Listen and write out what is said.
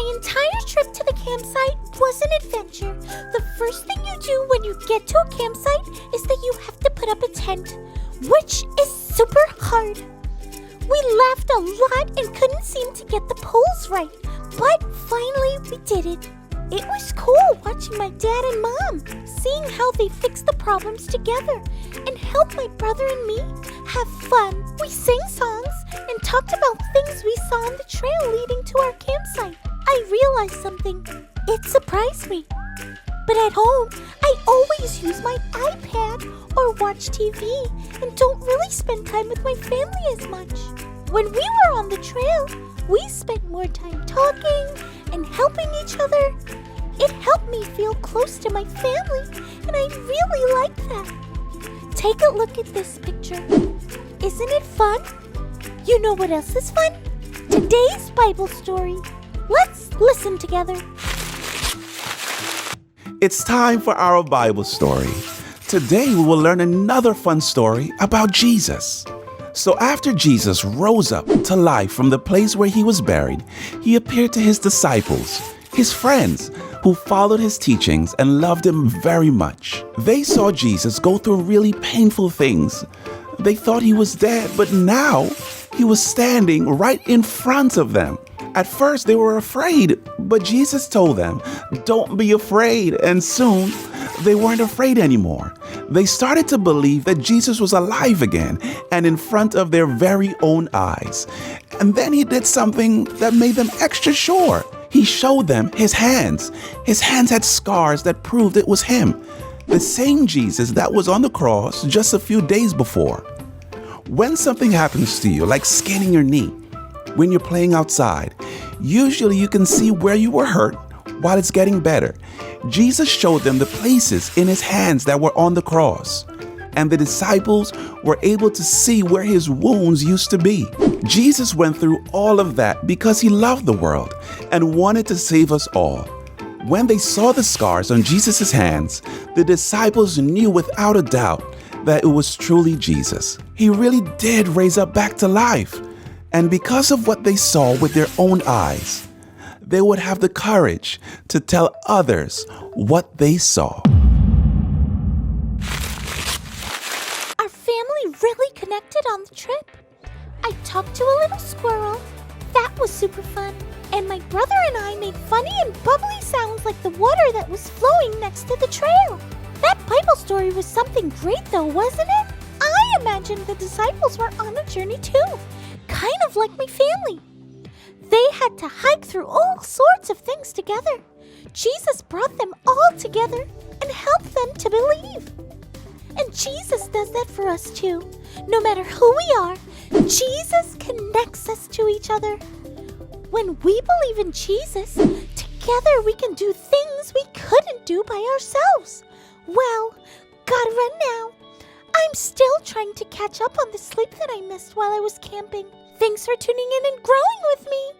My entire trip to the campsite was an adventure. The first thing you do when you get to a campsite is that you have to put up a tent, which is super hard. We laughed a lot and couldn't seem to get the poles right, but finally we did it. It was cool watching my dad and mom, seeing how they fixed the problems together and helped my brother and me have fun. We sang songs and talked about things we saw on the trail leading to our campsite. I realized something. It surprised me. But at home, I always use my iPad or watch TV and don't really spend time with my family as much. When we were on the trail, we spent more time talking and helping each other. It helped me feel close to my family, and I really like that. Take a look at this picture. Isn't it fun? You know what else is fun? Today's Bible story. Let's listen together. It's time for our Bible story. Today we will learn another fun story about Jesus. So after Jesus rose up to life from the place where he was buried, he appeared to his disciples, his friends, who followed his teachings and loved him very much. They saw Jesus go through really painful things. They thought he was dead, but now he was standing right in front of them. At first they were afraid, but Jesus told them, "Don't be afraid," and soon they weren't afraid anymore. They started to believe that Jesus was alive again and in front of their very own eyes. And then he did something that made them extra sure. He showed them his hands. His hands had scars that proved it was him, the same Jesus that was on the cross just a few days before. When something happens to you, like skinning your knee, when you're playing outside, usually you can see where you were hurt while it's getting better. Jesus showed them the places in his hands that were on the cross, and the disciples were able to see where his wounds used to be. Jesus went through all of that because he loved the world and wanted to save us all. When they saw the scars on Jesus' hands, the disciples knew without a doubt that it was truly Jesus. He really did raise up back to life. And because of what they saw with their own eyes, they would have the courage to tell others what they saw. Our family really connected on the trip. I talked to a little squirrel. That was super fun. And my brother and I made funny and bubbly sounds like the water that was flowing next to the trail. That Bible story was something great though, wasn't it? I imagined the disciples were on a journey too, kind of like my family. They had to hike through all sorts of things together. Jesus brought them all together and helped them to believe. And Jesus does that for us too. No matter who we are, Jesus connects us to each other. When we believe in Jesus, together we can do things we couldn't do by ourselves. Well, gotta run now. I'm still trying to catch up on the sleep that I missed while I was camping. Thanks for tuning in and growing with me.